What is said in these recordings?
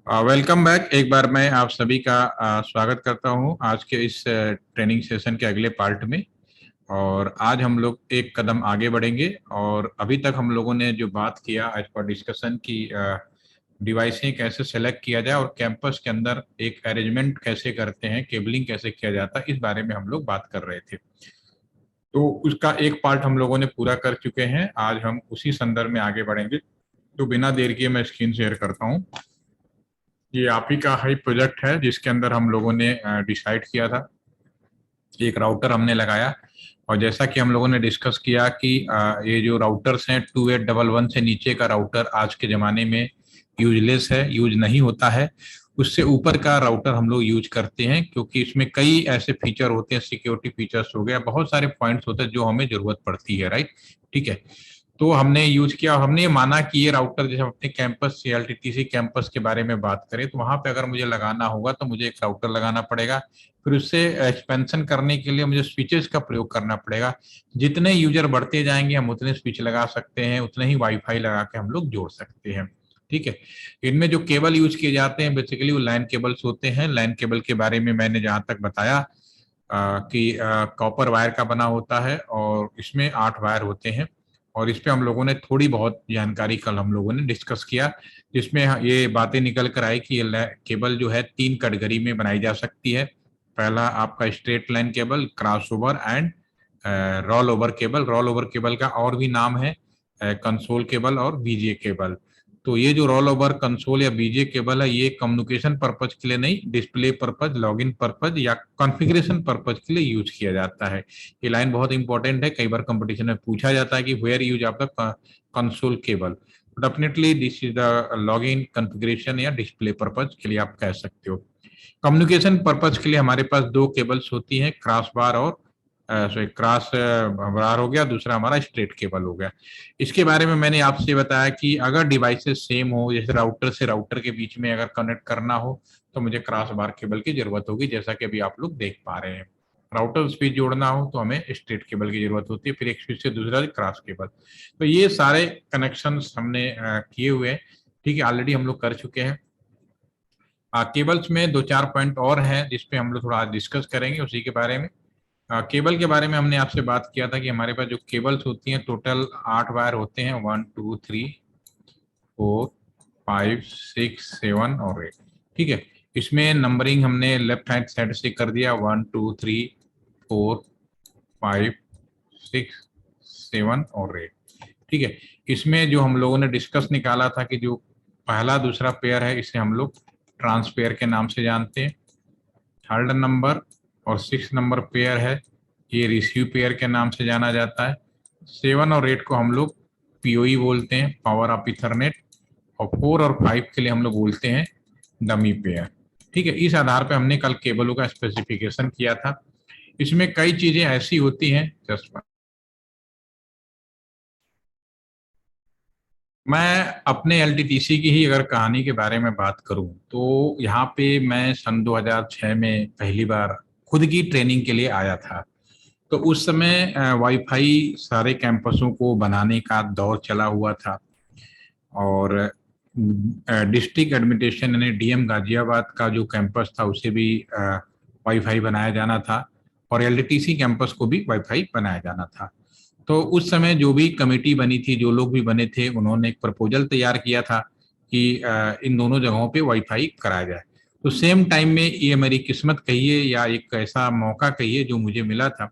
Welcome back. एक बार मैं आप सभी का स्वागत करता हूं आज के इस ट्रेनिंग सेशन के अगले पार्ट में। और आज हम लोग एक कदम आगे बढ़ेंगे। और अभी तक हम लोगों ने जो बात किया आज पर डिस्कशन की, डिवाइसें कैसे सेलेक्ट किया जाए और कैंपस के अंदर एक अरेंजमेंट कैसे करते हैं, केबलिंग कैसे किया जाता है, इस बारे में हम लोग बात कर रहे थे। तो उसका एक पार्ट हम लोगों ने पूरा कर चुके हैं। आज हम उसी संदर्भ में आगे बढ़ेंगे। तो बिना देर किए मैं स्क्रीन शेयर करता हूँ। ये आप ही का हाई प्रोजेक्ट है जिसके अंदर हम लोगों ने डिसाइड किया था। एक राउटर हमने लगाया और जैसा कि हम लोगों ने डिस्कस किया कि ये जो राउटर्स हैं 2811 से नीचे का राउटर आज के ज़माने में यूजलेस है, यूज नहीं होता है। उससे ऊपर का राउटर हम लोग यूज करते हैं क्योंकि इसमें कई ऐसे फीचर होते हैं, सिक्योरिटी फीचर्स हो गया, बहुत सारे पॉइंट्स होते हैं जो हमें जरूरत पड़ती है, राइट। ठीक है। तो हमने यूज किया, हमने ये माना कि ये राउटर जैसे अपने कैंपस एलटीटीसी कैंपस के बारे में बात करें तो वहां पे अगर मुझे लगाना होगा तो मुझे एक राउटर लगाना पड़ेगा। फिर उससे एक्सपेंशन करने के लिए मुझे स्विचेस का प्रयोग करना पड़ेगा। जितने यूजर बढ़ते जाएंगे हम उतने स्विच लगा सकते हैं, उतने ही वाईफाई लगा के हम लोग जोड़ सकते हैं। ठीक है। इनमें जो केबल यूज किए जाते हैं बेसिकली वो लैन केबल्स होते हैं। लैन केबल के बारे में मैंने जहां तक बताया कि कॉपर वायर का बना होता है और इसमें 8 वायर होते हैं। और इस पे हम लोगों ने थोड़ी बहुत जानकारी कल हम लोगों ने डिस्कस किया, जिसमें ये बातें निकल कर आई कि ये केबल जो है 3 कैटेगरी में बनाई जा सकती है। पहला आपका straight line cable, cross over and roll over cable. Roll over cable का और भी नाम है कंसोल केबल और बीजीए केबल। तो ये जो रोल ओवर कंसोल या बीजीए केबल है ये कम्युनिकेशन पर्पज के लिए नहीं, डिस्प्ले पर्पज, लॉगिन पर्पज या कॉन्फ़िगरेशन पर्पज के लिए यूज किया जाता है। ये लाइन बहुत इंपॉर्टेंट है, कई बार कंपटीशन में पूछा जाता है कि where use of the console cable. Definitely this is the login configuration या डिस्प्ले पर्पज के लिए आप कह सकते हो। कम्युनिकेशन पर्पज के लिए हमारे पास 2 केबल्स होती हैं, क्रॉस बार और क्रॉस बार हो गया, दूसरा हमारा स्ट्रेट केबल हो गया। इसके बारे में मैंने आपसे बताया कि अगर डिवाइसेस सेम हो, जैसे राउटर से राउटर के बीच में अगर कनेक्ट करना हो तो मुझे क्रॉस बार केबल की जरूरत होगी, जैसा कि अभी आप लोग देख पा रहे हैं। राउटर स्विच जोड़ना हो तो हमें स्ट्रेट केबल की जरूरत होती है, फिर एक स्विच से दूसरा क्रॉस केबल। तो ये सारे कनेक्शन हमने किए हुए हैं। ठीक है, ऑलरेडी हम लोग कर चुके हैं। केबल्स में 2-4 पॉइंट और हैं जिसपे हम लोग थोड़ा आज डिस्कस करेंगे उसी के बारे में। केबल के बारे में हमने आपसे बात किया था कि हमारे पास जो केबल्स होती हैं टोटल 8 वायर होते हैं, 1 2 3 4 5 6 7 और 8। ठीक है। इसमें नंबरिंग हमने लेफ्ट हैंड साइड से कर दिया, 1 2 3 4 5 6 7 और 8। ठीक है। इसमें जो हम लोगों ने डिस्कस निकाला था कि जो पहला दूसरा पेयर है इसे हम लोग ट्रांसपेयर के नाम से जानते हैं। थर्ड नंबर और 6 नंबर पेयर है, ये रिसीव पेयर के नाम से जाना जाता है। 7 और 8 को हम लोग पीओई बोलते हैं, पावर ऑफ इथरनेट। और 4 और 5 के लिए हम लोग बोलते हैं डमी पेयर। ठीक है। इस आधार पर हमने कल केबलों का स्पेसिफिकेशन किया था। इसमें कई चीजें ऐसी होती हैं, जस्ट मैं अपने एलटीटीसी की ही अगर कहानी के बारे में बात करूं तो यहाँ पे मैं सन 2006 में पहली बार खुद की ट्रेनिंग के लिए आया था। तो उस समय वाईफाई सारे कैंपसों को बनाने का दौर चला हुआ था। और डिस्ट्रिक्ट एडमिनिस्ट्रेशन यानी डीएम गाजियाबाद का जो कैंपस था उसे भी वाईफाई बनाया जाना था और एलटीटीसी कैंपस को भी वाईफाई बनाया जाना था। तो उस समय जो भी कमेटी बनी थी, जो लोग भी बने थे, उन्होंने एक प्रपोजल तैयार किया था कि इन दोनों जगहों पे वाईफाई कराया जाए। तो सेम टाइम में ये मेरी किस्मत कहिए या एक ऐसा मौका कहिए जो मुझे मिला था।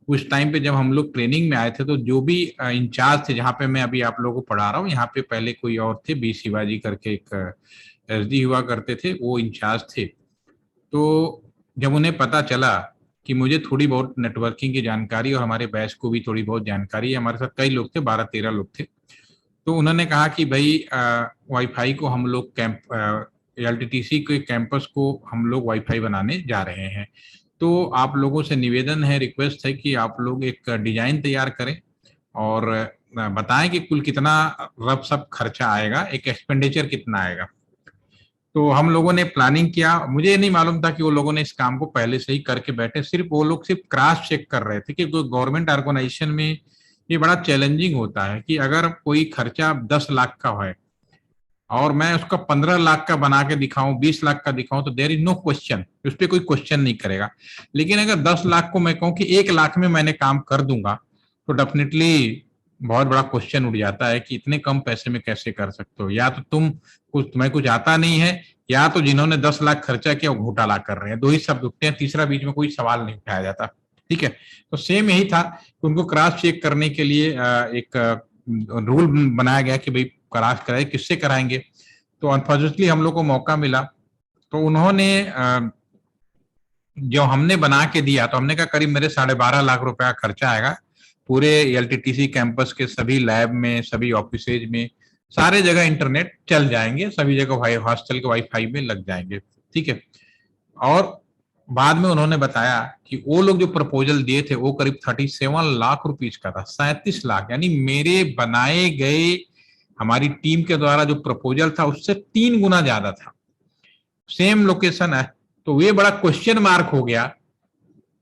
उस टाइम पे जब हम लोग ट्रेनिंग में आए थे तो जो भी इंचार्ज थे, जहाँ पे मैं अभी आप लोगों को पढ़ा रहा हूँ, यहाँ पे पहले कोई और थे, बी शिवाजी करके एक एसडी हुआ करते थे, वो इंचार्ज थे। तो जब उन्हें पता चला कि मुझे थोड़ी बहुत नेटवर्किंग की जानकारी और हमारे बैच को भी थोड़ी बहुत जानकारी है, हमारे साथ कई लोग थे, 12-13 लोग थे। तो उन्होंने कहा कि भाई वाईफाई को हम लोग एलटीटीसी के कैंपस को हम लोग वाईफाई बनाने जा रहे हैं। तो आप लोगों से निवेदन है, रिक्वेस्ट है कि आप लोग एक डिजाइन तैयार करें और बताएं कि कुल कितना रफ सब खर्चा आएगा, एक एक्सपेंडिचर कितना आएगा। तो हम लोगों ने प्लानिंग किया। मुझे नहीं मालूम था कि वो लोगों ने इस काम को पहले से ही करके बैठे, सिर्फ वो लोग सिर्फ क्रॉस चेक कर रहे थे कि गवर्नमेंट ऑर्गेनाइजेशन में ये बड़ा चैलेंजिंग होता है कि अगर कोई खर्चा 10 लाख का है और मैं उसका 15 लाख का बना के दिखाऊं, 20 लाख का दिखाऊं, तो देयर इज नो क्वेश्चन, उस पर कोई क्वेश्चन नहीं करेगा। लेकिन अगर 10 लाख को मैं कहूं कि 1 लाख में मैंने काम कर दूंगा, तो डेफिनेटली बहुत बड़ा क्वेश्चन उठ जाता है कि इतने कम पैसे में कैसे कर सकते हो। या तो तुम्हें कुछ आता नहीं है, या तो जिन्होंने 10 लाख खर्चा किया वो घोटाला कर रहे हैं। दो ही शब्द उठते हैं, तीसरा बीच में कोई सवाल नहीं उठाया जाता। ठीक है, तो सेम यही था कि उनको क्रॉस चेक करने के लिए एक रूल बनाया गया कि भाई क्रॉस कराए, किससे कराएंगे। तो अनफॉर्चुनेटली हम लोग को मौका मिला, तो उन्होंने जो हमने बना के दिया, तो हमने कहा करीब मेरे 12.5 लाख रुपया खर्चा आएगा, पूरे एलटीटीसी कैंपस के सभी लैब में, सभी ऑफिसेज में, सारे जगह इंटरनेट चल जाएंगे, सभी जगह हॉस्टल के वाईफाई में लग जाएंगे। ठीक है, और बाद में उन्होंने बताया कि वो लोग जो प्रपोजल दिए थे वो करीब 37 लाख रुपीज का था, 37 लाख, यानी मेरे बनाए गए, हमारी टीम के द्वारा जो प्रपोजल था उससे 3 गुना ज्यादा था। सेम लोकेशन है, तो ये बड़ा क्वेश्चन मार्क हो गया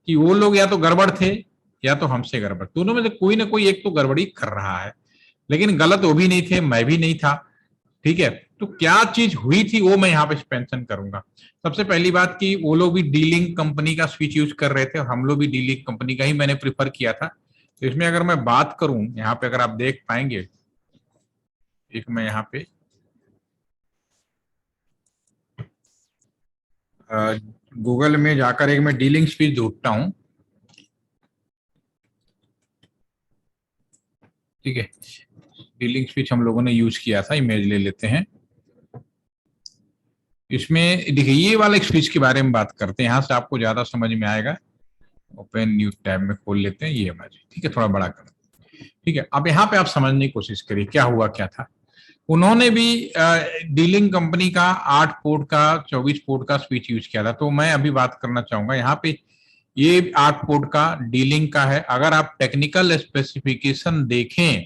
कि वो लोग या तो गड़बड़ थे या तो हमसे गड़बड़, दोनों में से कोई ना कोई एक तो गड़बड़ी कर रहा है। लेकिन गलत वो भी नहीं थे, मैं भी नहीं था। ठीक है, तो क्या चीज हुई थी वो मैं यहाँ पे मेंशन करूंगा। सबसे पहली बात कि वो लोग भी डीलिंग कंपनी का स्विच यूज कर रहे थे, हम लोग भी डीलिंग कंपनी का ही मैंने प्रिफर किया था। तो इसमें अगर मैं बात करूं, यहाँ पे अगर आप देख पाएंगे, एक मैं यहाँ पे गूगल में जाकर एक मैं डीलिंग स्विच ढूंढता हूं। ठीक है, डीलिंग स्विच हम लोगों ने यूज किया था, इमेज ले लेते हैं। इसमें देखिए ये वाला एक स्विच के बारे में बात करते हैं, यहां से आपको ज्यादा समझ में आएगा। ओपन न्यू टैब में खोल लेते हैं ये इमेज। ठीक है, थोड़ा बड़ा कर। ठीक है, अब यहाँ पे आप समझने की कोशिश करिए क्या हुआ क्या था। उन्होंने भी डीलिंग कंपनी का 8 पोर्ट का 24 पोर्ट का स्विच यूज किया था। तो मैं अभी बात करना चाहूंगा यहाँ पे, ये 8 पोर्ट का डीलिंग का है। अगर आप टेक्निकल स्पेसिफिकेशन देखें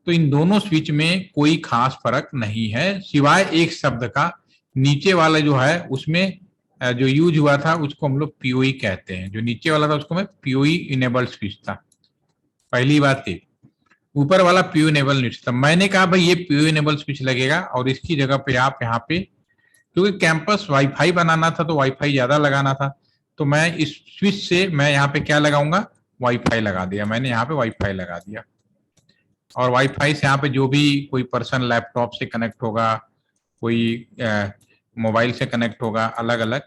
तो इन दोनों स्विच में कोई खास फर्क नहीं है, सिवाय एक शब्द का। नीचे वाला जो है उसमें जो यूज हुआ था उसको हम लोग पीओई कहते हैं, जो नीचे वाला था उसको मैं पीओई इनेबल्ड स्विच था। पहली बात थी, ऊपर वाला पीओ इनेबल नहीं था। मैंने कहा भाई ये पीओ इनेबल स्विच लगेगा, और इसकी जगह पे आप यहाँ पे, क्योंकि कैंपस वाईफाई बनाना था तो वाईफाई ज्यादा लगाना था, तो मैं इस स्विच से मैं यहाँ पे क्या लगाऊंगा, वाईफाई लगा दिया। मैंने यहाँ पे वाईफाई लगा दिया, और वाईफाई से यहाँ पे जो भी कोई पर्सन लैपटॉप से कनेक्ट होगा, कोई मोबाइल से कनेक्ट होगा, अलग अलग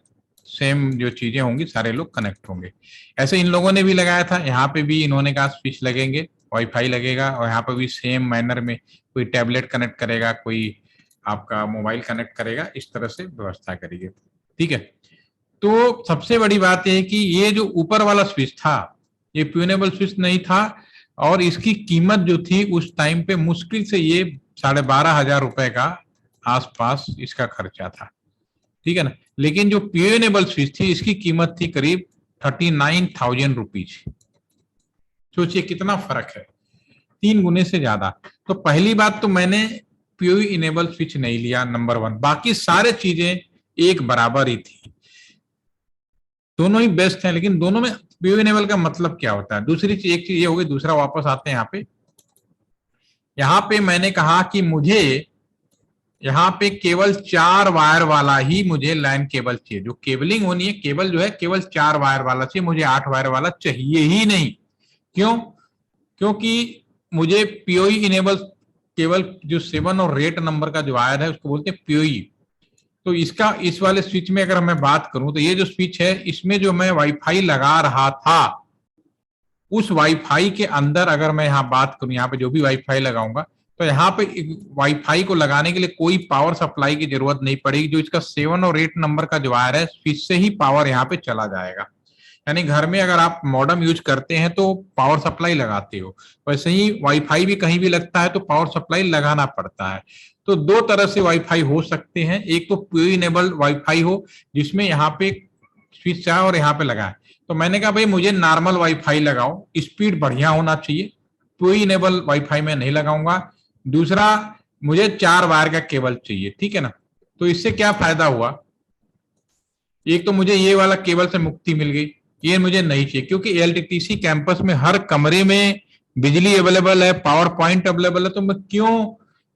सेम जो चीजें होंगी सारे लोग कनेक्ट होंगे। ऐसे इन लोगों ने भी लगाया था, यहाँ पे भी इन्होंने कहा स्विच लगेंगे, वाईफाई लगेगा, और यहाँ पे भी सेम मैनर में कोई टैबलेट कनेक्ट करेगा, कोई आपका मोबाइल कनेक्ट करेगा, इस तरह से व्यवस्था करिए। ठीक है, तो सबसे बड़ी बात यह है कि ये जो ऊपर वाला स्विच था ये ट्यूनेबल स्विच नहीं था, और इसकी कीमत जो थी उस टाइम पे मुश्किल से ये 12,500 रुपए का आसपास इसका खर्चा था। ठीक है ना, लेकिन जो ट्यूनेबल स्विच थी इसकी कीमत थी करीब 39,000 रुपीज। सोचिए कितना फर्क है, 3 गुने से ज्यादा। तो पहली बात तो मैंने पीओई इनेबल स्विच नहीं लिया, नंबर 1। बाकी सारे चीजें एक बराबर ही थी, दोनों ही बेस्ट हैं, लेकिन दोनों में पीओई इनेबल का मतलब क्या होता है। दूसरी चीज, एक चीज ये होगी, दूसरा वापस आते हैं यहाँ पे मैंने कहा कि मुझे यहाँ पे केवल 4 वायर वाला ही मुझे लैन केबल चाहिए, जो केबलिंग होनी है, केबल जो है केवल 4 वायर वाला चाहिए, मुझे 8 वायर वाला चाहिए ही नहीं। क्यों? क्योंकि मुझे पीओई इनेबल केवल जो 7 और 8 नंबर का जो वायर है उसको बोलते हैं पीओई। तो इसका, इस वाले स्विच में अगर मैं बात करूं तो ये जो स्विच है इसमें जो मैं वाईफाई लगा रहा था, उस वाईफाई के अंदर अगर मैं यहाँ बात करूं, यहाँ पे जो भी वाईफाई लगाऊंगा, तो यहाँ पे वाईफाई को लगाने के लिए कोई पावर सप्लाई की जरूरत नहीं पड़ेगी। जो इसका 7 और 8 नंबर का जो वायर है, स्विच से ही पावर यहाँ पे चला जाएगा। यानी घर में अगर आप मॉडेम यूज करते हैं तो पावर सप्लाई लगाते हो, वैसे ही वाईफाई भी कहीं भी लगता है तो पावर सप्लाई लगाना पड़ता है। तो 2 तरह से वाईफाई हो सकते हैं, एक तो पीओई इनेबल्ड वाईफाई हो जिसमें यहाँ पे स्विच है और यहाँ पे लगा है। तो मैंने कहा भाई मुझे नॉर्मल वाईफाई लगाओ, स्पीड बढ़िया होना चाहिए, पीओई इनेबल वाईफाई में नहीं लगाऊंगा। दूसरा, मुझे 4 वायर का केबल चाहिए। ठीक है ना, तो इससे क्या फायदा हुआ, एक तो मुझे ये वाला केबल से मुक्ति मिल गई, ये मुझे नहीं चाहिए, क्योंकि एलटीटीसी कैंपस में हर कमरे में बिजली अवेलेबल है, पावर पॉइंट अवेलेबल है, तो मैं क्यों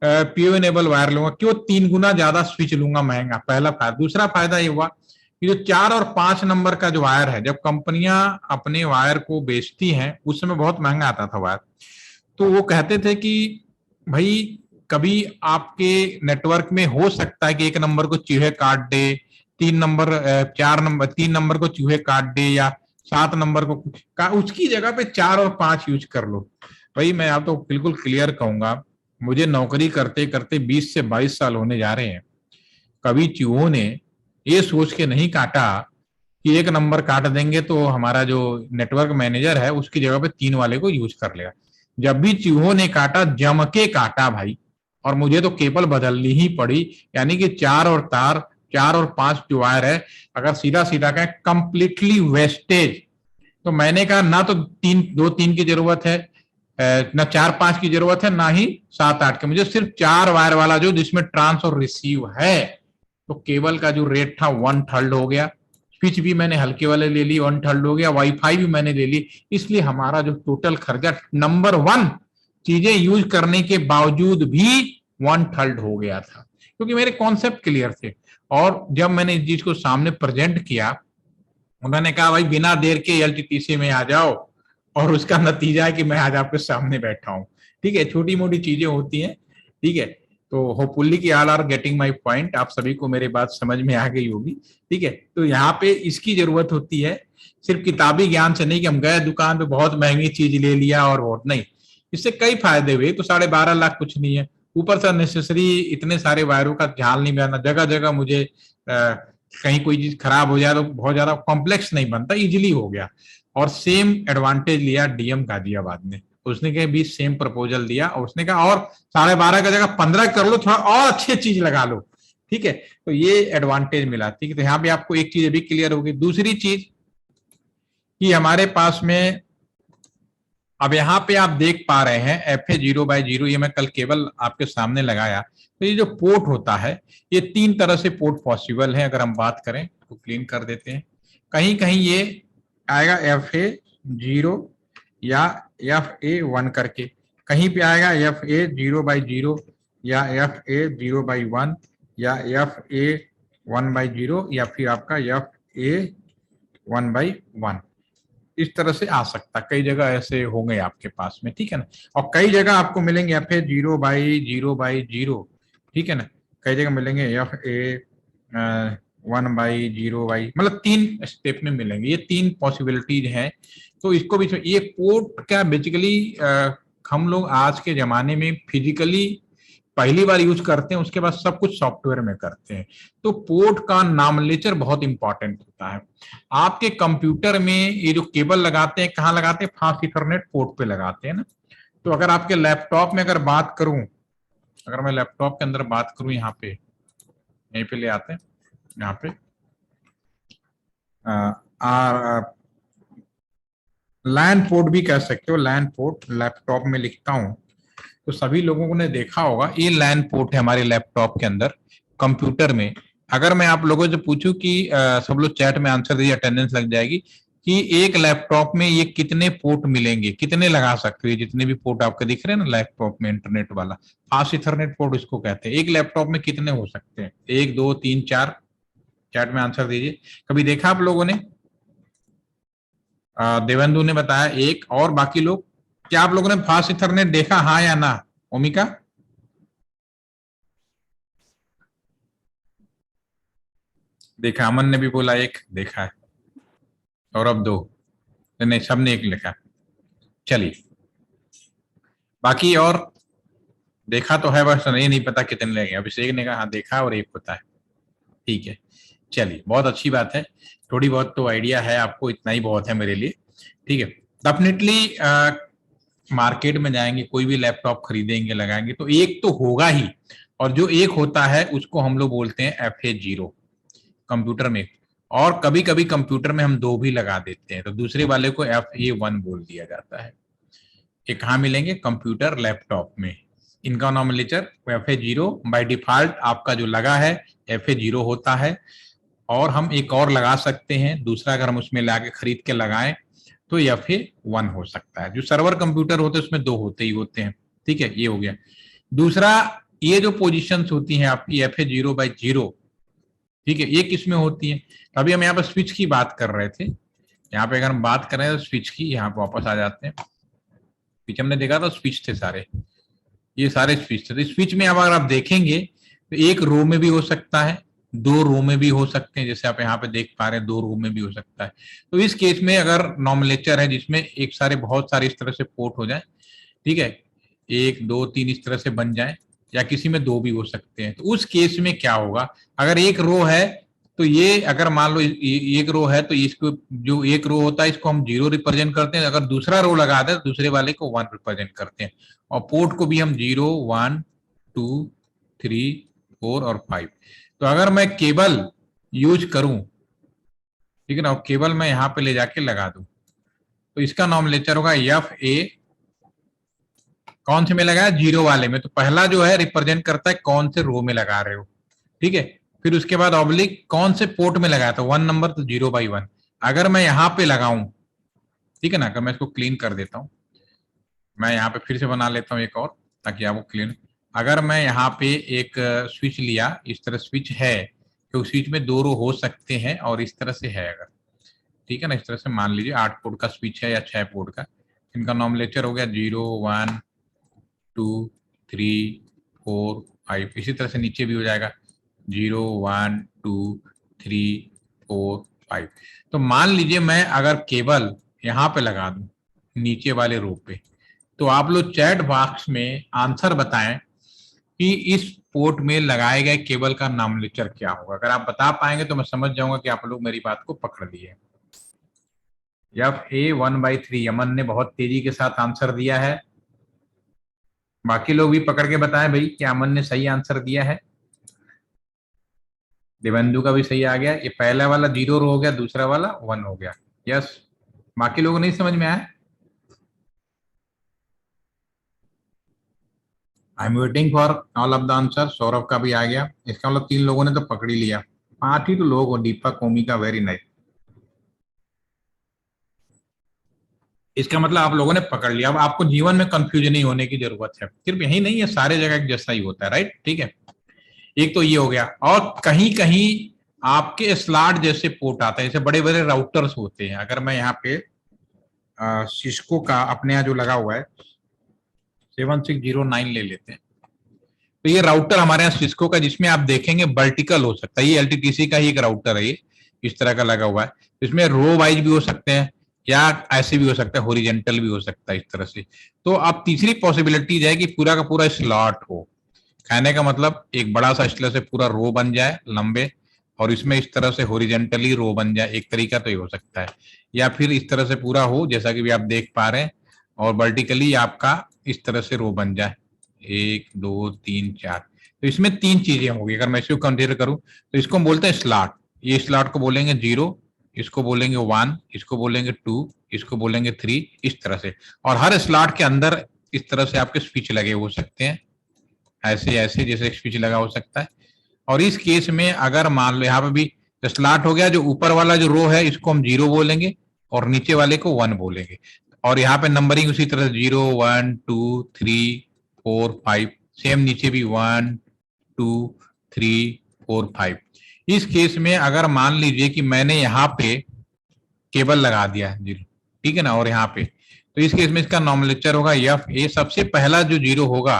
पीओ इनेबल वायर लूंगा, क्यों 3 गुना ज्यादा स्विच लूंगा महंगा, पहला फायदा। दूसरा फायदा ये हुआ कि जो 4 और 5 नंबर का जो वायर है, जब कंपनियां अपने वायर को बेचती हैं उस समय बहुत महंगा आता था वायर, तो वो कहते थे कि भाई कभी आपके नेटवर्क में हो सकता है कि 1 नंबर को चूहे काट दे, 3 नंबर 4 नंबर 3 नंबर को चूहे काट दे, या 7 नंबर को उसकी जगह पे 4 और 5 यूज कर लो। भाई मैं आप तो बिल्कुल क्लियर कहूंगा, मुझे नौकरी करते करते 20 से 22 साल होने जा रहे हैं, कभी चूहों ने ये सोच के नहीं काटा कि 1 नंबर काट देंगे तो हमारा जो नेटवर्क मैनेजर है उसकी जगह पे 3 वाले को यूज कर लेगा। जब भी चूहों ने काटा, जम के काटा भाई, और मुझे तो केबल बदलनी ही पड़ी। यानी कि 4 और 5 जो वायर है, अगर सीधा सीधा कहें कंप्लीटली वेस्टेज। तो मैंने कहा ना तो 2-3 की जरूरत है, ना 4-5 की जरूरत है, ना ही 7-8 की, मुझे सिर्फ 4 वायर वाला जो जिसमें ट्रांस और रिसीव है। तो केबल का जो रेट था 1/3 हो गया, स्विच भी मैंने हल्के वाले ले ली 1/3 हो गया, वाईफाई भी मैंने ले ली, इसलिए हमारा जो टोटल खर्चा नंबर 1 चीजें यूज करने के बावजूद भी 1/3 हो गया था, क्योंकि मेरे कॉन्सेप्ट क्लियर थे। और जब मैंने इस चीज को सामने प्रेजेंट किया, उन्होंने कहा भाई बिना देर के एलटीटीसी में आ जाओ, और उसका नतीजा है कि मैं आज आपके सामने बैठा हूँ। ठीक है, छोटी मोटी चीजें होती हैं। ठीक है, तो होपफुली कि all are getting my point, आप सभी को मेरी बात समझ में आ गई होगी। ठीक है, तो यहाँ पे इसकी जरूरत होती है, सिर्फ किताबी ज्ञान से नहीं कि हम गए दुकान पे बहुत महंगी चीज ले लिया और बहुत नहीं। इससे कई फायदे हुए, तो 12.5 लाख कुछ नहीं है। ऊपर से नेसेसरी इतने सारे वायरों का ध्यान नहीं बनाना, जगह जगह मुझे कहीं कोई चीज खराब हो जाए तो बहुत ज्यादा कॉम्प्लेक्स नहीं बनता, इजिली हो गया। और सेम एडवांटेज लिया डीएम गाजियाबाद ने, उसने कहा भी सेम प्रपोजल दिया, और उसने कहा और 12.5 का जगह 15 कर लो, थोड़ा और अच्छी चीज लगा लो। ठीक है, तो ये एडवांटेज मिला। ठीक है, तो यहाँ पे आपको एक चीज अभी क्लियर होगी। दूसरी चीज कि हमारे पास में अब यहाँ पे आप देख पा रहे हैं FA0/0, ये मैं कल केबल आपके सामने लगाया। तो ये जो पोर्ट होता है, ये 3 तरह से पोर्ट पॉसिबल है। अगर हम बात करें तो क्लीन कर देते हैं, कहीं कहीं ये आएगा FA0 या FA1 करके, कहीं पे आएगा FA0/0 या FA0/1 या FA1/0 या फिर आपका FA1/1, इस तरह से आ सकता है। कई जगह ऐसे होंगे आपके पास में, ठीक है ना। और कई जगह आपको मिलेंगे FA0/0/0, ठीक है ना। कई जगह मिलेंगे FA1/0, मतलब 3 स्टेप में मिलेंगे। ये 3 पॉसिबिलिटीज हैं। तो इसको भी ये पोर्ट क्या बेसिकली हम लोग आज के जमाने में फिजिकली पहली बार यूज करते हैं, उसके बाद सब कुछ सॉफ्टवेयर में करते हैं। तो पोर्ट का नॉमेनक्लेचर बहुत इंपॉर्टेंट होता है। आपके कंप्यूटर में ये जो केबल लगाते हैं, कहाँ लगाते हैं? फास्ट इथरनेट पोर्ट पे लगाते हैं ना। तो अगर आपके लैपटॉप में अगर बात करूं, अगर मैं लैपटॉप के अंदर बात करूं, यहाँ पे यहीं पे ले आते हैं, यहाँ पे लैन पोर्ट भी कह सकते हो। लैन पोर्ट लैपटॉप में लिखता हूं तो सभी लोगों ने देखा होगा, ये लैन पोर्ट है हमारे लैपटॉप के अंदर। कंप्यूटर में अगर मैं आप लोगों से पूछूं कि सब लोग चैट में आंसर दीजिए, अटेंडेंस लग जाएगी, कि एक लैपटॉप में ये कितने पोर्ट मिलेंगे, कितने लगा सकते हो? जितने भी पोर्ट आपके दिख रहे हैं ना लैपटॉप में, इंटरनेट वाला फास्ट इथरनेट पोर्ट इसको कहते हैं। एक लैपटॉप में कितने हो सकते हैं? 1 2 3 4, चैट में आंसर दीजिए। कभी देखा आप लोगों ने? देवेंदु ने बताया 1, और बाकी लोग? क्या आप लोगों ने फास्ट इथरनेट देखा, हाँ या ना? ओमिका? देखा, अमन ने भी बोला 1 देखा है, और अब 2, नहीं सबने 1 लिखा। चलिए, बाकी और देखा तो है, बस ये नहीं पता कितने लगे। अभिषेक ने कहा हाँ देखा और 1 पता है। ठीक है, चलिए बहुत अच्छी बात है। थोड़ी बहुत तो आइडिया है आपको, इतना ही बहुत है मेरे लिए। ठीक है, डेफिनेटली मार्केट में जाएंगे, कोई भी लैपटॉप खरीदेंगे, लगाएंगे तो 1 तो होगा ही। और जो 1 होता है उसको हम लोग बोलते हैं FA0 कंप्यूटर में। और कभी कभी कंप्यूटर में हम 2 भी लगा देते हैं, तो दूसरे वाले को FA1 बोल दिया जाता है। ये कहाँ मिलेंगे? कंप्यूटर लैपटॉप में। इनका नॉमिनेचर FA0 बाय डिफॉल्ट आपका जो लगा है FA0 होता है। और हम एक और लगा सकते हैं, दूसरा अगर हम उसमें लाके खरीद के लगाएं तो FA1 हो सकता है। जो सर्वर कंप्यूटर होते हैं उसमें 2 होते ही होते हैं। ठीक है, ये हो गया। दूसरा ये जो पोजीशंस होती हैं आपकी FA0/0, ठीक है, ये किस में होती है? अभी हम यहाँ पर स्विच की बात कर रहे थे। यहाँ पे अगर हम बात करें तो स्विच की, यहाँ पे वापस आ जाते हैं। स्विच हमने देखा था, स्विच थे सारे, ये सारे स्विच थे। तो स्विच में अब अगर आप देखेंगे तो एक रो में भी हो सकता है, दो रो में भी हो सकते हैं, जैसे आप यहाँ पे देख पा रहे हैं, दो रो में भी हो सकता है। तो इस केस में अगर नॉमिनेचर है जिसमें एक सारे बहुत सारे इस तरह से पोर्ट हो जाए, ठीक है, एक दो तीन इस तरह से बन जाए, या किसी में दो भी हो सकते हैं, तो उस केस में क्या होगा? अगर एक रो है तो ये, अगर मान लो एक रो है तो इसको, जो एक रो होता है इसको हम 0 रिप्रेजेंट करते हैं, अगर दूसरा रो लगा दे तो दूसरे वाले को 1 रिप्रेजेंट करते हैं, और पोर्ट को भी हम 0 1 2 3 4 और 5। तो अगर मैं केबल यूज करूं, ठीक है ना, और केबल मैं यहां पे ले जाके लगा दूं, तो इसका नॉमिनेचर होगा FA, कौन से में लगाया? 0 वाले में। तो पहला जो है रिप्रेजेंट करता है कौन से रो में लगा रहे हो, ठीक है। फिर उसके बाद ऑब्लिक कौन से पोर्ट में लगाया था, 1 नंबर, तो 0/1। अगर मैं यहाँ पे लगाऊं, ठीक है ना, अगर मैं इसको क्लीन कर देता हूं, मैं यहाँ पे फिर से बना लेता हूँ एक और, ताकि आपको क्लीन। अगर मैं यहाँ पे एक स्विच लिया, इस तरह स्विच है, तो स्विच में दो रो हो सकते हैं, और इस तरह से है अगर, ठीक है ना, इस तरह से मान लीजिए 8 पोर्ट का स्विच है या 6 पोर्ट का, इनका नॉमिनेचर हो गया 0 1 2 3 4 5। इसी तरह से नीचे भी हो जाएगा 0 1 2 3 4 5। तो मान लीजिए मैं अगर केबल यहाँ पे लगा दूं नीचे वाले रो पे, तो आप लोग चैट बॉक्स में आंसर बताएं कि इस पोर्ट में लगाए गए केबल का नॉमिनेचर क्या होगा। अगर आप बता पाएंगे तो मैं समझ जाऊंगा कि आप लोग मेरी बात को पकड़ लिए। FA 1/3, अमन ने बहुत तेजी के साथ आंसर दिया है। बाकी लोग भी पकड़ के बताएं भाई, क्या अमन ने सही आंसर दिया है? देवेंदु का भी सही आ गया। ये पहला वाला 0 हो गया, दूसरा वाला 1 हो गया। यस, बाकी लोगों को नहीं समझ में आया? I am waiting for all of the answer. Saurabh का भी आ गया। इसका मतलब 3 लोगों ने तो पकड़ ही लिया। 5 ही तो लोग हो। दीपक, कोमिका, वेरी नाइस। इसका मतलब आप लोगों ने पकड़ लिया। अब आपको जीवन में कंफ्यूजन नहीं होने की जरूरत है। सिर्फ यही नहीं है, सारे जगह एक जैसा ही होता है, राइट? ठीक है, एक तो ये हो गया। और कहीं कहीं आपके स्लॉट जैसे पोर्ट आता है, जैसे बड़े बड़े राउटर्स होते हैं। अगर मैं यहाँ पे सिस्को का अपने यहाँ जो लगा हुआ है 7609 ले लेते हैं, तो ये राउटर हमारे यहाँ सिस्को का, जिसमें आप देखेंगे वर्टिकल हो सकता है। ये LTTC का ही एक राउटर है, ये इस तरह का लगा हुआ है। इसमें रो वाइज भी हो सकते हैं, या ऐसे भी हो सकता है, होरिजेंटल भी हो सकता है, इस तरह से। तो अब तीसरी पॉसिबिलिटी है कि पूरा का पूरा स्लॉट हो। कहने का मतलब एक बड़ा सा इस तरह से पूरा रो बन जाए लंबे, और इसमें इस तरह से होरिजेंटली रो बन जाए। एक तरीका तो ये हो सकता है, या फिर इस तरह से पूरा हो जैसा कि भी आप देख पा रहे हैं, और वर्टिकली आपका इस तरह से रो बन जाए, 1 2 3 4। तो इसमें 3 चीजें होगी। अगर मैं इसको कंसीडर करूं तो इसको हम बोलते हैं स्लॉट। ये स्लॉट को बोलेंगे 0, इसको बोलेंगे 1, इसको बोलेंगे 2, इसको बोलेंगे 3, इस तरह से। और हर स्लॉट के अंदर इस तरह से आपके स्विच लगे हो सकते हैं, ऐसे ऐसे जैसे एक स्विच लगा हो सकता है। और इस केस में अगर मान लो यहाँ पे भी स्लॉट हो गया, जो ऊपर वाला जो रो है इसको हम 0 बोलेंगे, और नीचे वाले को 1 बोलेंगे। और यहाँ पे नंबरिंग उसी तरह 0 1 2 3 4 5, सेम नीचे भी 1 2 3 4 5। इस केस में अगर मान लीजिए कि मैंने यहाँ पे केबल लगा दिया है 0, ठीक है ना, और यहाँ पे, तो इस केस में इसका नॉमिनेचर होगा FA। सबसे पहला जो 0 होगा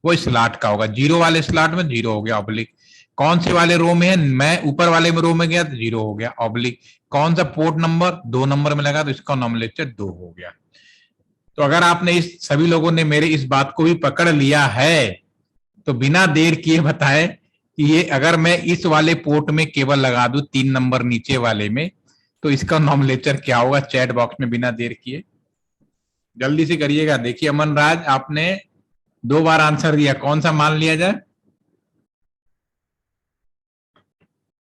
वो स्लॉट का होगा। 0 वाले स्लॉट में 0 हो गया, ऑब्लिक कौन से वाले रो में है, मैं ऊपर वाले में रो में गया तो 0 हो गया, ऑब्लिक कौन सा पोर्ट नंबर 2 नंबर में लगा तो इसका नॉमिनेचर 2 हो गया। तो अगर आपने इस सभी लोगों ने मेरे इस बात को भी पकड़ लिया है, तो बिना देर किए बताएं कि ये अगर मैं इस वाले पोर्ट में केबल लगा दूं 3 नंबर नीचे वाले में, तो इसका नॉमिनेचर क्या होगा? चैट बॉक्स में बिना देर किए जल्दी से करिएगा। देखिए अमन राज, आपने 2 बार आंसर दिया, कौन सा मान लिया जाए?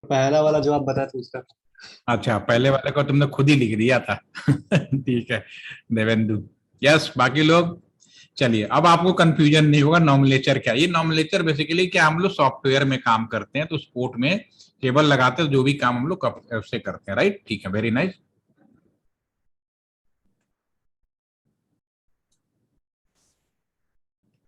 पहला वाला जो आप बताए थे उसका। अच्छा, पहले वाले को तुमने खुद ही लिख दिया था। ठीक है देवेंदु। यस, बाकी लोग, चलिए अब आपको कंफ्यूजन नहीं होगा। नॉमिनेचर क्या? ये नॉमिनेचर बेसिकली क्या, हम लोग सॉफ्टवेयर में काम करते हैं, तो स्पोर्ट में केबल लगाते हैं, जो भी काम हम लोग उससे करते हैं, राइट? ठीक है, वेरी नाइस।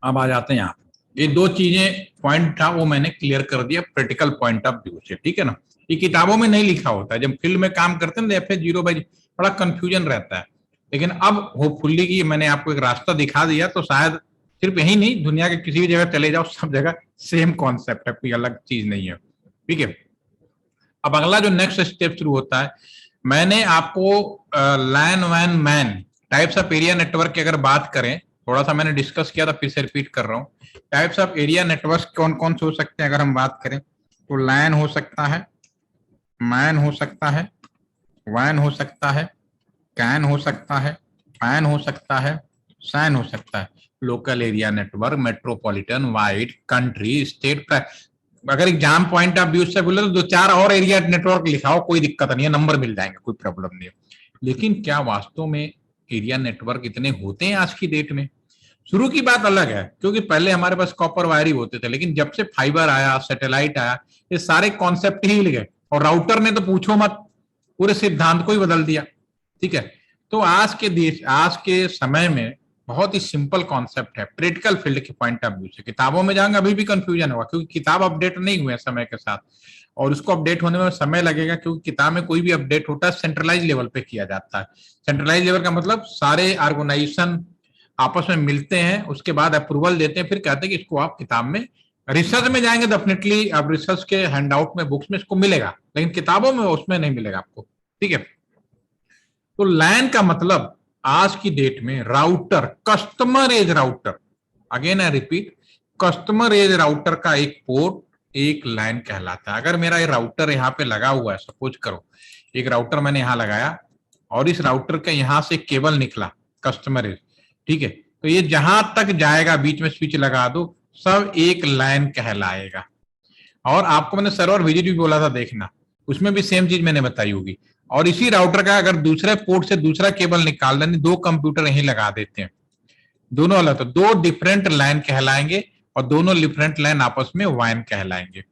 अब आ जाते हैं यहाँ, ये दो चीजें पॉइंट था वो मैंने क्लियर कर दिया प्रैक्टिकल पॉइंट ऑफ व्यू से, ठीक है ना। ये किताबों में नहीं लिखा होता है, जब फील्ड में काम करते हैं ना एफ जीरो बाई बड़ा कंफ्यूजन रहता है। लेकिन अब होपफुली की मैंने आपको एक रास्ता दिखा दिया, तो शायद सिर्फ यही नहीं, दुनिया के किसी भी जगह चले जाओ सब जगह सेम कॉन्सेप्ट है, कोई अलग चीज नहीं है, ठीक है। अब अगला जो नेक्स्ट स्टेप शुरू होता है, मैंने आपको लैन वैन MAN types of area network की अगर बात करें, थोड़ा सा मैंने डिस्कस किया था, फिर से रिपीट कर रहा हूँ। टाइप्स ऑफ एरिया नेटवर्क कौन कौन से हो सकते हैं अगर हम बात करें, तो लैन हो सकता है, मैन हो सकता है, वैन हो सकता है, कैन हो सकता है, पैन हो सकता है, सैन हो सकता है। Local area network, metropolitan, wide, country, state. अगर एग्जाम पॉइंट ऑफ व्यू से बोले तो दो चार और एरिया नेटवर्क लिखाओ, कोई दिक्कत नहीं है, नंबर मिल जाएंगे, कोई प्रॉब्लम नहीं है। लेकिन क्या वास्तव में एरिया नेटवर्क इतने होते हैं आज की डेट में? शुरू की बात अलग है, क्योंकि पहले हमारे पास कॉपर वायर ही होते थे, लेकिन जब से फाइबर आया, सैटेलाइट आया, ये सारे कॉन्सेप्ट ही हिल गए। और राउटर ने तो पूछो मत, पूरे सिद्धांत को ही बदल दिया, ठीक है। तो आज के समय में बहुत ही सिंपल कॉन्सेप्ट है प्रैक्टिकल फील्ड के पॉइंट ऑफ व्यू से। किताबों में जाएंगे अभी भी कंफ्यूजन होगा, क्योंकि किताब अपडेट नहीं हुए समय के साथ, और उसको अपडेट होने में समय लगेगा, क्योंकि किताब में कोई भी अपडेट होता है सेंट्रलाइज लेवल पे किया जाता है। सेंट्रलाइज लेवल का मतलब सारे ऑर्गेनाइजेशन आपस में मिलते हैं, उसके बाद अप्रूवल देते हैं, फिर कहते हैं कि इसको आप किताब में, रिसर्च में जाएंगे डेफिनेटली आप रिसर्च के हैंडआउट में, बुक्स में इसको मिलेगा, लेकिन किताबों में उसमें नहीं मिलेगा आपको, ठीक है। तो लैन का मतलब आज की डेट में router, customer edge router, again I repeat, customer edge router का एक पोर्ट एक लैन कहलाता है। अगर मेरा ये राउटर यहाँ पे लगा हुआ है, सपोज करो एक राउटर मैंने यहाँ लगाया, और इस राउटर का यहाँ से केबल निकला कस्टमर एज, ठीक है, तो ये जहां तक जाएगा, बीच में स्विच लगा दो, सब एक लैन कहलाएगा। और आपको मैंने सर्वर विजिट भी बोला था देखना, उसमें भी सेम चीज मैंने बताई होगी। और इसी राउटर का अगर दूसरे पोर्ट से दूसरा केबल निकाल दें, दो कंप्यूटर यहीं लगा देते हैं, दोनों अलग, तो दो डिफरेंट लाइन कहलाएंगे, और दोनों डिफरेंट लाइन आपस में वैन कहलाएंगे।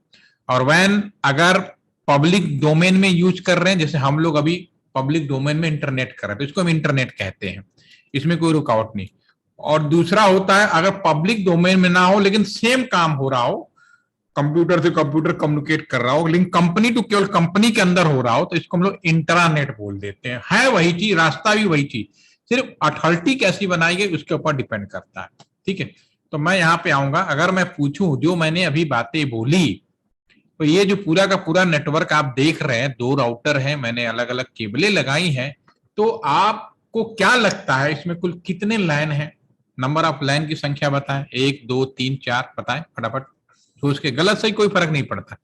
और वैन अगर पब्लिक डोमेन में यूज कर रहे हैं, जैसे हम लोग अभी पब्लिक डोमेन में इंटरनेट कर रहे हैं, तो इसको हम इंटरनेट कहते हैं, इसमें कोई रुकावट नहीं। और दूसरा होता है अगर पब्लिक डोमेन में ना हो, लेकिन सेम काम हो रहा हो, कंप्यूटर से कंप्यूटर कम्युनिकेट कर रहा हो, लेकिन कंपनी टू केवल कंपनी के अंदर हो रहा हो, तो इसको हम लोग इंट्रानेट बोल देते हैं। है वही चीज, रास्ता भी वही चीज, सिर्फ अथॉरिटी कैसी बनाई गई उसके ऊपर डिपेंड करता है, ठीक है। तो मैं यहाँ पे आऊंगा, अगर मैं पूछूं जो मैंने अभी बातें बोली, तो ये जो पूरा का पूरा नेटवर्क आप देख रहे हैं, दो राउटर हैं, मैंने अलग अलग केबलें लगाई हैं, तो आपको क्या लगता है इसमें कुल कितने लाइन है? नंबर ऑफ लाइन की संख्या बताएं, 1 2 3 4 बताएं फटाफट, सोच के, गलत सही कोई फर्क नहीं पड़ता,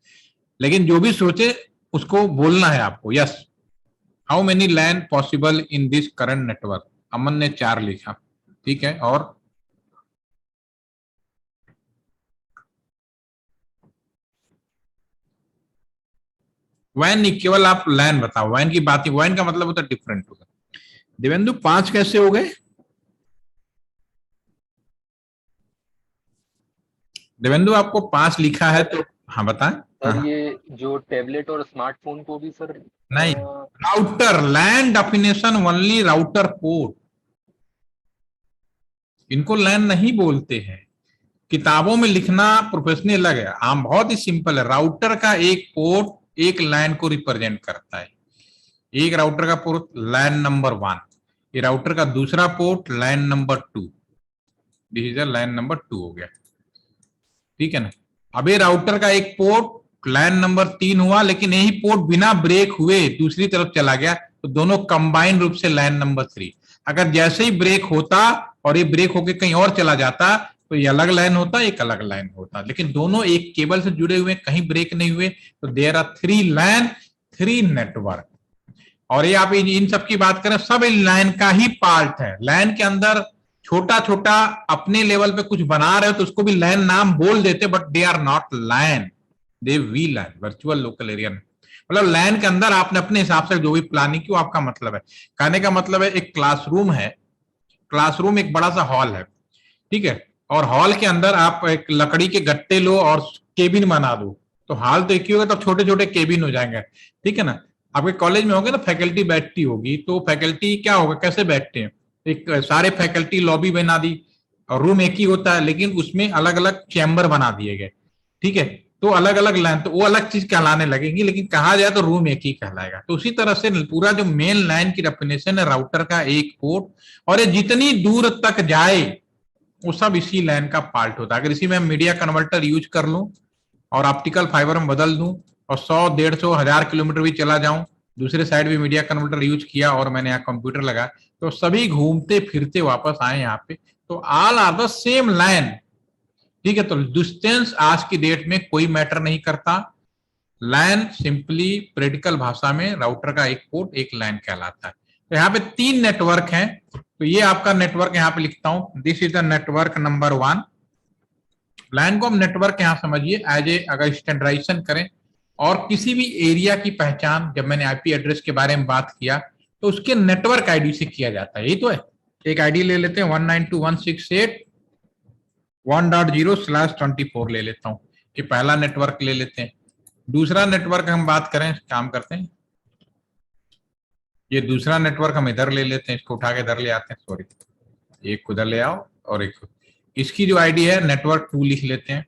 लेकिन जो भी सोचे उसको बोलना है आपको। Yes, how many line possible in this current network? Aman ने 4 लिखा, ठीक है। और वैन नहीं, केवल आप लाइन बताओ, वैन की बात ही, वैन का मतलब होता है डिफरेंट होगा। देवेंदु 5 कैसे हो गए? देवेंदु आपको 5 लिखा है तो हाँ बताएं। सर हाँ, ये जो टैबलेट और स्मार्टफोन को भी सर नहीं, राउटर, लैन डेफिनेशन ओनली राउटर पोर्ट, इनको लैन नहीं बोलते हैं। किताबों में लिखना प्रोफेशनल अलग है, आम बहुत ही सिंपल है। राउटर का एक पोर्ट एक लैन को रिप्रेजेंट करता है, एक राउटर का पोर्ट लैन नंबर 1, ये राउटर का दूसरा port LAN number 2, this is LAN number 2 हो गया, ठीक है ना। अब ये राउटर का एक पोर्ट लैन नंबर 3 हुआ, लेकिन यही पोर्ट बिना ब्रेक हुए दूसरी तरफ चला गया, तो दोनों कंबाइंड रूप से लैन नंबर 3। अगर जैसे ही ब्रेक होता और ये ब्रेक होके कहीं और चला जाता, तो ये अलग लाइन होता, एक अलग लाइन होता, लेकिन दोनों एक केबल से जुड़े हुए, कहीं ब्रेक नहीं हुए, तो देयर आर 3 लैन 3 नेटवर्क। और ये आप इन सब की बात करें, सब लाइन का ही पार्ट है। लाइन के अंदर छोटा छोटा अपने लेवल पे कुछ बना रहे हो तो उसको भी लैन नाम बोल देते, but they are not LAN, they V LAN, virtual local area. मतलब लैन के अंदर आपने अपने हिसाब से जो भी प्लानिंग की, आपका मतलब है, कहने का मतलब है एक क्लासरूम है, क्लासरूम एक बड़ा सा हॉल है, ठीक है, और हॉल के अंदर आप एक लकड़ी के गट्टे लो और केबिन बना दो, तो हॉल तो एक ही होगा, तो छोटे छोटे केबिन हो जाएंगे, ठीक है ना। आपके कॉलेज में होंगे ना, फैकल्टी बैठती होगी, तो फैकल्टी क्या होगा, कैसे बैठते हैं, एक सारे फैकल्टी लॉबी बना दी, और रूम एक ही होता है, लेकिन उसमें अलग अलग चैम्बर बना दिए गए, ठीक है। तो अलग अलग लाइन, तो वो अलग चीज कहलाने लगेंगी, लेकिन कहा जाए तो रूम एक ही कहलाएगा। तो उसी तरह से पूरा जो मेन लाइन की डेफिनेशन है राउटर का एक पोर्ट, और ये जितनी दूर तक जाए वो सब इसी लाइन का पार्ट होता है। अगर इसी में मीडिया कन्वर्टर यूज कर लूं और ऑप्टिकल फाइबर में बदल दूं और 100, 150, 1000 किलोमीटर भी चला जाऊं, दूसरे साइड भी मीडिया कन्वर्टर यूज किया और मैंने यहाँ कंप्यूटर लगा, तो सभी घूमते फिरते वापस आए यहाँ पे, तो all are the same line, ठीक है। तो डिस्टेंस आज की डेट में कोई मैटर नहीं करता। लैन सिंपली प्रैक्टिकल भाषा में राउटर का एक पोर्ट एक लैन कहलाता है। तो यहाँ पे 3 नेटवर्क हैं, तो ये आपका नेटवर्क यहाँ पे लिखता हूं, this is the network number 1। लैन को हम नेटवर्क यहाँ समझिए एज ए, अगर स्टैंडर्डाइजेशन करें और किसी भी एरिया की पहचान, जब मैंने आईपी एड्रेस के बारे में बात किया तो उसके नेटवर्क आईडी से किया जाता है, यही तो है। एक आईडी ले लेते हैं 192.168.1.0/24 ले लेता हूं, ये पहला नेटवर्क ले लेते हैं। दूसरा नेटवर्क हम बात करें, काम करते हैं, ये दूसरा नेटवर्क हम इधर ले लेते हैं, इसको उठा के इधर ले आते हैं, सॉरी, एक उधर ले आओ और एक, इसकी जो आईडी है नेटवर्क 2 लिख लेते हैं,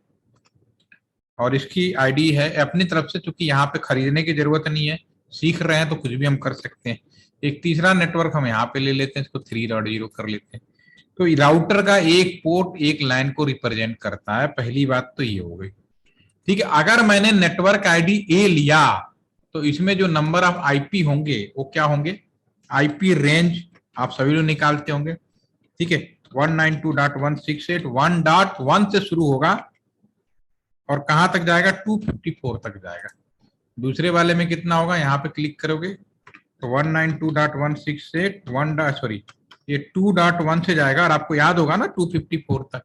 और इसकी आईडी है अपनी तरफ से, क्योंकि यहाँ पे खरीदने की जरूरत नहीं है, सीख रहे हैं तो कुछ भी हम कर सकते हैं। एक तीसरा नेटवर्क हम यहाँ पे ले लेते हैं, इसको 3.0 कर लेते हैं। तो राउटर का एक पोर्ट एक लाइन को रिप्रेजेंट करता है, पहली बात तो ये हो गई, ठीक है। अगर मैंने नेटवर्क आईडी ए लिया तो इसमें जो नंबर ऑफ आईपी होंगे वो क्या होंगे, आईपी रेंज आप सभी लोग निकालते होंगे, ठीक है। 192.168.1.1 से शुरू होगा और कहां तक जाएगा, 254 तक जाएगा। दूसरे वाले में कितना होगा, यहाँ पे क्लिक करोगे तो 192.168.1, सॉरी ये 2.1 से जाएगा, और आपको याद होगा ना 254 तक।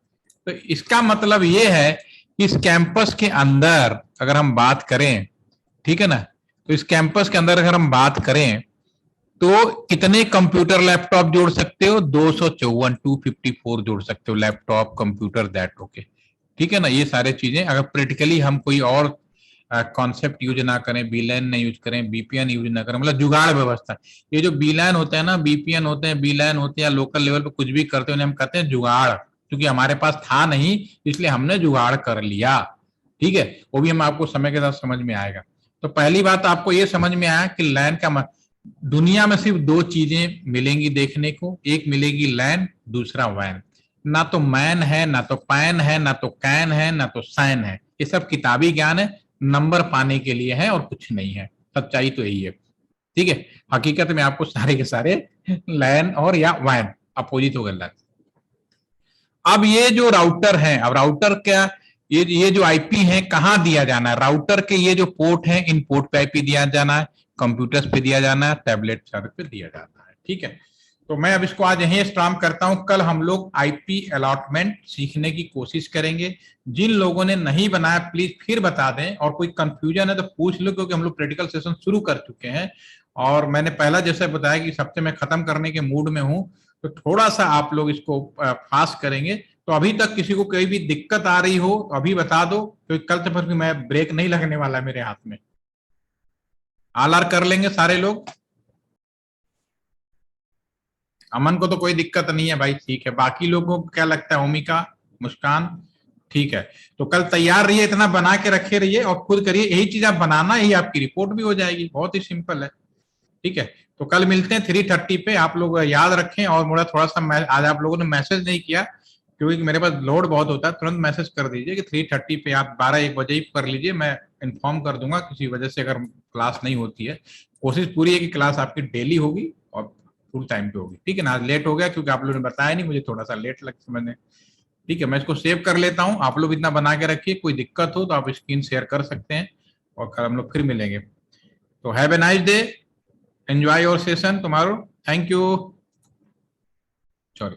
तो इसका मतलब ये है कि इस कैंपस के अंदर अगर हम बात करें, ठीक है ना, तो इस कैंपस के अंदर अगर हम बात करें तो कितने कंप्यूटर लैपटॉप जोड़ सकते हो, 254, 254 जोड़ सकते हो लैपटॉप कंप्यूटर दैट, ओके, ठीक है ना। ये सारे चीजें अगर प्रैक्टिकली हम कोई और कॉन्सेप्ट यूज ना करें, बीलैन नहीं यूज करें, बीपीएन यूज ना करें, मतलब जुगाड़ व्यवस्था, ये जो बीलैन होते हैं ना, बीपीएन होते हैं, बीलैन होते हैं, लोकल लेवल पे कुछ भी करते हैं हम कहते हैं जुगाड़, क्योंकि हमारे पास था नहीं इसलिए हमने जुगाड़ कर लिया, ठीक है। वो भी हम आपको समय के साथ समझ में आएगा। तो पहली बात आपको ये समझ में आया कि लैन का, दुनिया में सिर्फ 2 चीजें मिलेंगी देखने को, एक मिलेगी लैन, दूसरा वैन। ना तो मैन है, ना तो पैन है, ना तो कैन है, ना तो सैन है, ये सब किताबी ज्ञान है, नंबर पाने के लिए है और कुछ नहीं है, सच्चाई तो यही है, ठीक है। हकीकत में आपको सारे के सारे लैन और या वैन अपोजिट हो गए। अब ये जो राउटर है, अब राउटर क्या, ये जो आईपी है कहाँ दिया जाना है, राउटर के ये जो पोर्ट है इन पोर्ट पे आईपी दिया जाना है, कंप्यूटर्स पे दिया जाना है, टैबलेट सारे पे दिया जाना है, ठीक है। तो मैं अब इसको आज यहीं स्टॉप करता हूं, कल हम लोग आईपी अलॉटमेंट सीखने की कोशिश करेंगे। जिन लोगों ने नहीं बनाया प्लीज फिर बता दें, और कोई कंफ्यूजन है तो पूछ लो, क्योंकि हम लोग प्रैक्टिकल सेशन शुरू कर चुके हैं और मैंने पहला जैसे बताया कि इस हफ्ते में खत्म करने के मूड में हूं, तो थोड़ा सा आप लोग इसको फास्ट करेंगे। तो अभी तक किसी को कोई भी दिक्कत आ रही हो तो अभी बता दो, क्योंकि कल से फिर मैं ब्रेक नहीं लगने वाला मेरे हाथ में। ऑल आर कर लेंगे सारे लोग, अमन को तो कोई दिक्कत नहीं है भाई, ठीक है। बाकी लोगों को क्या लगता है, ओमिका, मुस्कान, ठीक है। तो कल तैयार रहिए, इतना बना के रखे रहिए और खुद करिए, यही चीज आप बनाना, यही आपकी रिपोर्ट भी हो जाएगी, बहुत ही सिंपल है, ठीक है। तो कल मिलते हैं 3:30 पे, आप लोग याद रखें। और मुझे थोड़ा सा, आज आप लोगों ने मैसेज नहीं किया क्योंकि मेरे पास लोड बहुत होता है, तुरंत मैसेज कर दीजिए कि 3:30 पे आप 12-1 बजे ही कर लीजिए, मैं इन्फॉर्म कर दूंगा किसी वजह से अगर क्लास नहीं होती है। कोशिश पूरी है कि क्लास आपकी डेली होगी और फुल टाइम पे होगी, ठीक है ना। आज लेट हो गया क्योंकि आप लोगों ने बताया नहीं, मुझे थोड़ा सा लेट लग समझने, ठीक है। मैं इसको सेव कर लेता हूँ, आप लोग इतना बना के रखिए, कोई दिक्कत हो तो आप स्क्रीन शेयर कर सकते हैं और कल हम लोग फिर मिलेंगे। तो have a nice day, enjoy your session tomorrow, thank you, sorry.